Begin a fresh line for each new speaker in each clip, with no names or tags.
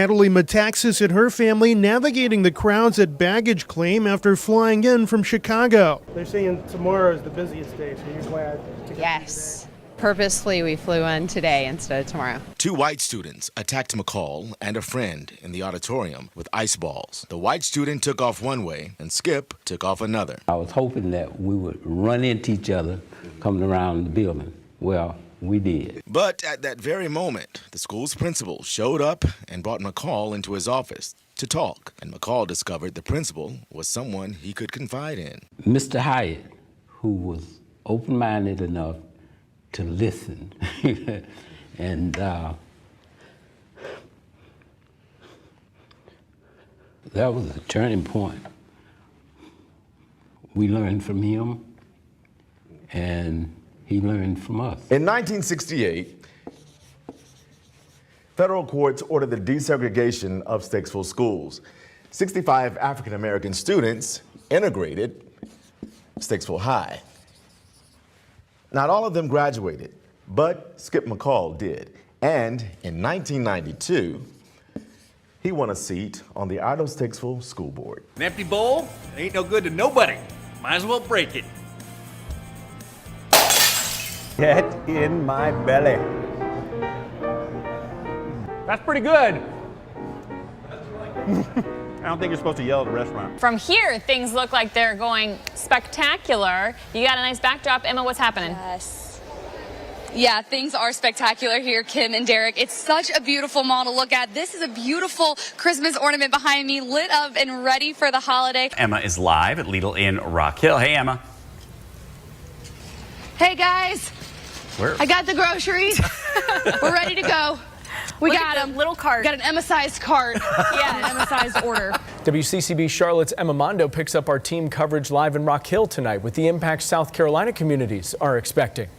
Natalie Metaxas and her family navigating the crowds at baggage claim after flying in from Chicago. They're saying tomorrow is the busiest day, so you're glad to get
Yes. Purposely, we flew in today instead of tomorrow.
Two white students attacked McCall and a friend in the auditorium with ice balls. The white student took off one way and Skip took off another.
I was hoping that we would run into each other coming around the building. Well, we did.
But at that very moment, the school's principal showed up and brought McCall into his office to talk. And McCall discovered the principal was someone he could confide in.
Mr. Hyatt, who was open-minded enough to listen. And that was a turning point. We learned from him, and he learned from us.
In 1968, federal courts ordered the desegregation of Statesville schools. 65 African-American students integrated Statesville High. Not all of them graduated, but Skip McCall did. And in 1992, he won a seat on the Idle Statesville School Board.
An empty bowl ain't no good to nobody. Might as well break it.
Get in my belly. That's pretty good. I don't think you're supposed to yell at a restaurant.
From here, things look like they're going spectacular. You got a nice backdrop. Emma, what's happening?
Yes. Yeah, things are spectacular here, Kim and Derek. It's such a beautiful mall to look at. This is a beautiful Christmas ornament behind me, lit up and ready for the holiday.
Emma is live at Lidl in Rock Hill. Hey, Emma.
Hey, guys.
Where?
I got the groceries. We're ready to go. We got them.
Little cart.
Got an Emma-sized cart. Yeah, an Emma-sized order.
WCCB Charlotte's Emma Mondo picks up our team coverage live in Rock Hill tonight with the impact South Carolina communities are expecting.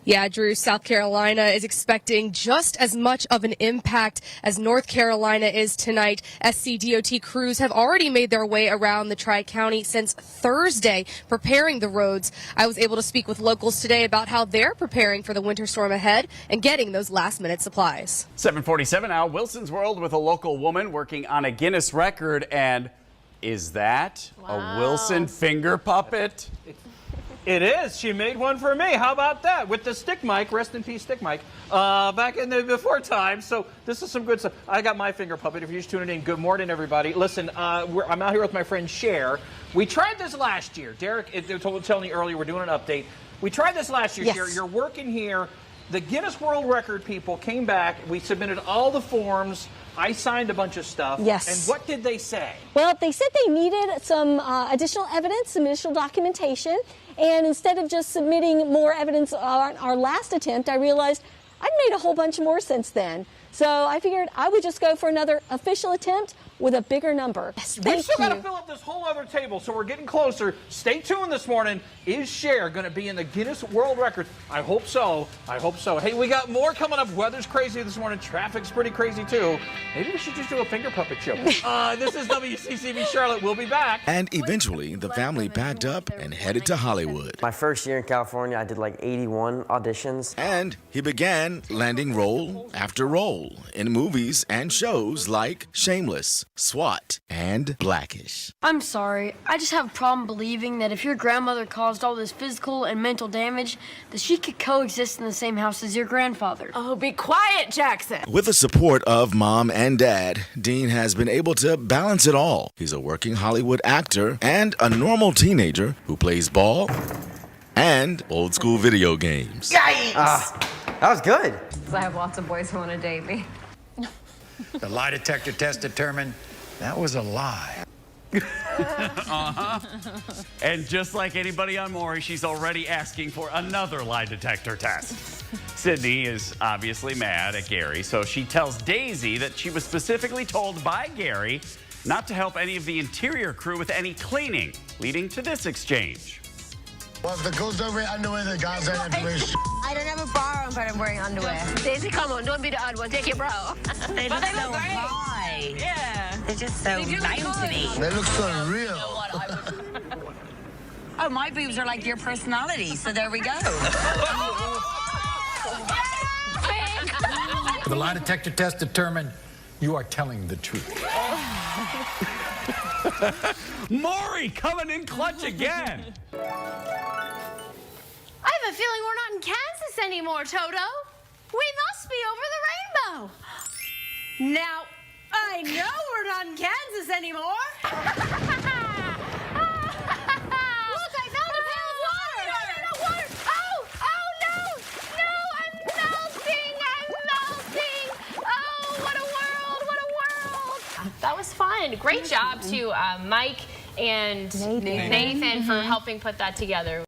Yeah, Drew, South Carolina is expecting just as much of an impact as North Carolina is tonight. SCDOT crews have already made their way around the Tri-County since Thursday, preparing the roads. I was able to speak with locals today about how they're preparing for the winter storm ahead and getting those last-minute supplies.
7:47 now, Wilson's World with a local woman working on a Guinness record. And is that a Wilson finger puppet?
It is. She made one for me. How about that? With the stick mic, rest in peace, stick mic, back in the before time. So this is some good stuff. I got my finger puppet. If you're just tuning in, good morning, everybody. Listen, I'm out here with my friend Cher. We tried this last year. Derek told me earlier we're doing an update. We tried this last year, Cher. You're working here. The Guinness World Record people came back. We submitted all the forms. I signed a bunch of stuff.
Yes.
And what did they say?
Well, they said they needed some additional evidence, some initial documentation. And instead of just submitting more evidence on our last attempt, I realized I'd made a whole bunch more since then. So I figured I would just go for another official attempt with a bigger number. Yes,
we still got to fill up this whole other table, so we're getting closer. Stay tuned this morning. Is Cher going to be in the Guinness World Record? I hope so. I hope so. Hey, we got more coming up. Weather's crazy this morning. Traffic's pretty crazy, too. Maybe we should just do a finger puppet show. This is WCCB Charlotte. We'll be back.
And eventually, the family packed up and headed to Hollywood.
My first year in California, I did like 81 auditions.
And he began landing role after role in movies and shows like Shameless, SWAT, and Blackish.
I'm sorry. I just have a problem believing that if your grandmother caused all this physical and mental damage, that she could coexist in the same house as your grandfather.
Oh, be quiet, Jackson.
With the support of mom and dad, Dean has been able to balance it all. He's a working Hollywood actor and a normal teenager who plays ball and old school video games.
Yikes! That was good.
I have lots of boys who want to date me.
The lie detector test determined that was a lie.
And just like anybody on Maury, she's already asking for another lie detector test. Sydney is obviously mad at Gary, so she tells Daisy that she was specifically told by Gary not to help any of the interior crew with any cleaning, leading to this exchange.
Well, if the ghost don't wear underwear, the guys don't have to wear shit.
I don't have a bra on, but I'm wearing underwear.
Daisy, come on, don't be the odd one. Take your bra.
They look so high.
Yeah.
They're just so nice to me.
They look so real.
Oh, my boobs are like your personality, so there we go.
The
the lie detector test determined you are telling the truth.
Maury coming in clutch again.
I have a feeling we're not in Kansas anymore, Toto. We must be over the rainbow. Now, I know we're not in Kansas anymore. Look, I found a pail of water. No, water. Oh, no, I'm melting. Oh, what a world.
That was fun. Great job to Mike and Nathan for helping put that together.